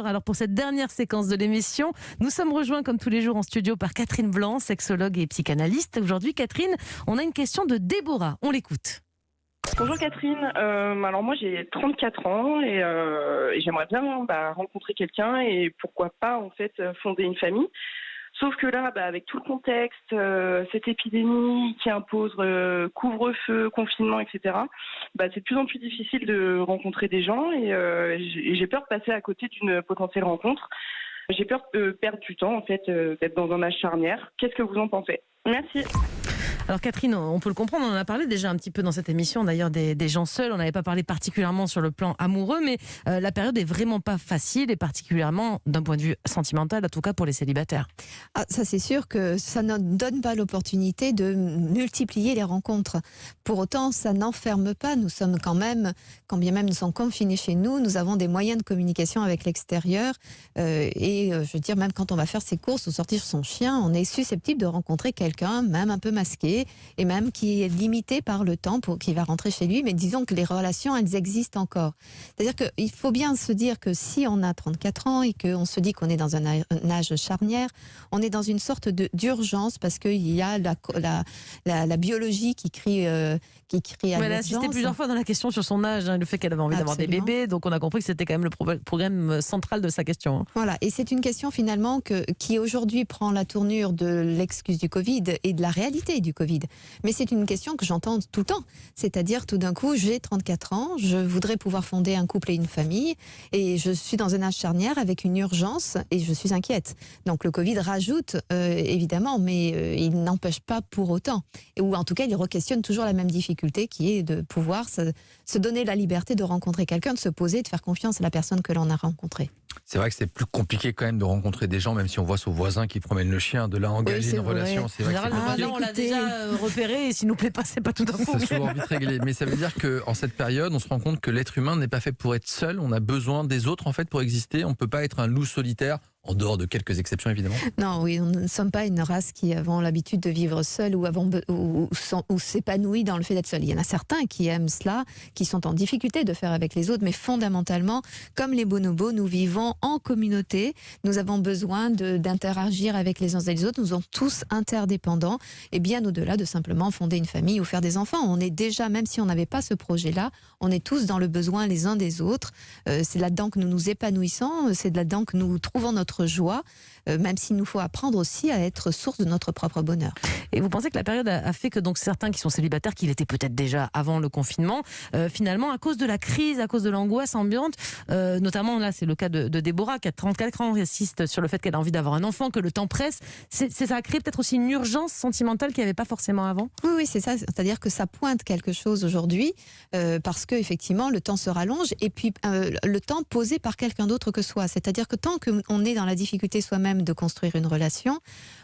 Alors pour cette dernière séquence de l'émission, nous sommes rejoints comme tous les jours en studio par Catherine Blanc, sexologue et psychanalyste. Aujourd'hui, Catherine, on a une question de Déborah. On l'écoute. Bonjour Catherine, alors moi j'ai 34 ans et j'aimerais bien rencontrer quelqu'un et pourquoi pas en fait fonder une famille. Sauf que là, avec tout le contexte, cette épidémie qui impose couvre-feu, confinement, etc., c'est de plus en plus difficile de rencontrer des gens et j'ai peur de passer à côté d'une potentielle rencontre. J'ai peur de perdre du temps, en fait, d'être dans un âge charnière. Qu'est-ce que vous en pensez ? Merci. Alors Catherine, on peut le comprendre, on en a parlé déjà un petit peu dans cette émission, d'ailleurs des gens seuls, on n'avait pas parlé particulièrement sur le plan amoureux, mais la période est vraiment pas facile et particulièrement d'un point de vue sentimental, en tout cas pour les célibataires. Ah, ça c'est sûr que ça ne donne pas l'opportunité de multiplier les rencontres. Pour autant, ça n'enferme pas, nous sommes quand bien même nous sommes confinés chez nous, nous avons des moyens de communication avec l'extérieur je veux dire, même quand on va faire ses courses ou sortir son chien, on est susceptible de rencontrer quelqu'un, même un peu masqué, et même qui est limité par le temps qui va rentrer chez lui, mais disons que les relations, elles existent encore. C'est-à-dire qu'il faut bien se dire que si on a 34 ans et qu'on se dit qu'on est dans un âge charnière, on est dans une sorte d'urgence parce qu'il y a la biologie qui crie à l'urgence. Elle a insisté plusieurs fois dans la question sur son âge, le fait qu'elle avait envie d'avoir des bébés, donc on a compris que c'était quand même le problème central de sa question. Voilà, et c'est une question finalement qui aujourd'hui prend la tournure de l'excuse du Covid et de la réalité du Covid. Mais c'est une question que j'entends tout le temps. C'est-à-dire, tout d'un coup, j'ai 34 ans, je voudrais pouvoir fonder un couple et une famille, et je suis dans un âge charnière avec une urgence, et je suis inquiète. Donc le Covid rajoute, évidemment, mais il n'empêche pas pour autant. Ou en tout cas, il re-questionne toujours la même difficulté, qui est de pouvoir se donner la liberté de rencontrer quelqu'un, de se poser, de faire confiance à la personne que l'on a rencontrée. C'est vrai que c'est plus compliqué quand même de rencontrer des gens, même si on voit son voisin qui promène le chien, de là engager une relation. C'est vrai que c'est compliqué. On l'a déjà repéré et s'il nous plaît pas, c'est pas tout d'un coup. C'est souvent vite réglé. Mais ça veut dire qu'en cette période, on se rend compte que l'être humain n'est pas fait pour être seul. On a besoin des autres en fait pour exister. On ne peut pas être un loup solitaire. En dehors de quelques exceptions, évidemment. Non, oui, nous ne sommes pas une race qui avons l'habitude de vivre seul ou s'épanouit dans le fait d'être seul. Il y en a certains qui aiment cela, qui sont en difficulté de faire avec les autres, mais fondamentalement, comme les bonobos, nous vivons en communauté. Nous avons besoin d'interagir avec les uns et les autres. Nous sommes tous interdépendants et bien au-delà de simplement fonder une famille ou faire des enfants. On est déjà, même si on n'avait pas ce projet-là, on est tous dans le besoin les uns des autres. C'est là-dedans que nous nous épanouissons, c'est là-dedans que nous trouvons notre joie, même s'il nous faut apprendre aussi à être source de notre propre bonheur. Et vous pensez que la période a fait que donc certains qui sont célibataires, qui l'étaient peut-être déjà avant le confinement, finalement à cause de la crise, à cause de l'angoisse ambiante, notamment là c'est le cas de Déborah qui a 34 ans, qui insiste sur le fait qu'elle a envie d'avoir un enfant, que le temps presse, ça a créé peut-être aussi une urgence sentimentale qu'il n'y avait pas forcément avant. Oui, c'est ça, c'est-à-dire que ça pointe quelque chose aujourd'hui, parce que effectivement le temps se rallonge et puis le temps posé par quelqu'un d'autre que soi, c'est-à-dire que tant qu'on est dans la difficulté soi-même de construire une relation,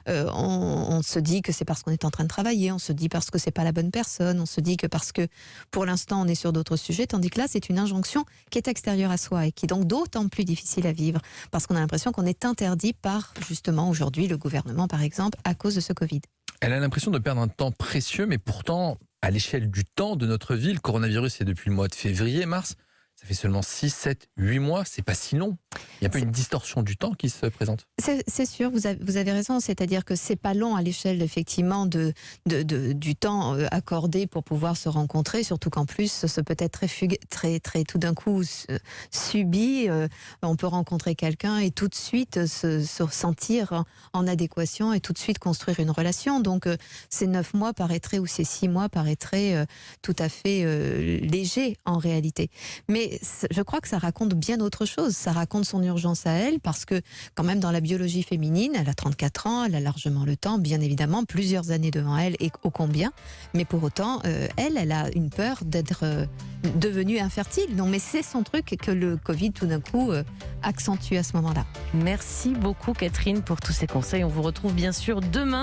on se dit que c'est parce qu'on est en train de travailler, on se dit parce que c'est pas la bonne personne, on se dit que parce que pour l'instant on est sur d'autres sujets, tandis que là c'est une injonction qui est extérieure à soi et qui est donc d'autant plus difficile à vivre parce qu'on a l'impression qu'on est interdit par justement aujourd'hui le gouvernement par exemple à cause de ce Covid. Elle a l'impression de perdre un temps précieux, mais pourtant à l'échelle du temps de notre vie, le coronavirus c'est depuis le mois de février, mars. Ça fait seulement 6, 7, 8 mois, c'est pas si long. Il y a pas une distorsion du temps qui se présente. C'est sûr, vous avez raison, c'est-à-dire que c'est pas long à l'échelle effectivement du temps accordé pour pouvoir se rencontrer, surtout qu'en plus ce peut être très tout d'un coup subi. On peut rencontrer quelqu'un et tout de suite se sentir en adéquation et tout de suite construire une relation. Donc ces 9 mois paraîtraient ou ces 6 mois paraîtraient tout à fait légers en réalité. Mais je crois que ça raconte bien autre chose. Ça raconte son urgence à elle, parce que quand même dans la biologie féminine, elle a 34 ans, elle a largement le temps, bien évidemment, plusieurs années devant elle et ô combien. Mais pour autant, elle a une peur d'être devenue infertile. Non, mais c'est son truc que le Covid tout d'un coup accentue à ce moment-là. Merci beaucoup Catherine pour tous ces conseils. On vous retrouve bien sûr demain.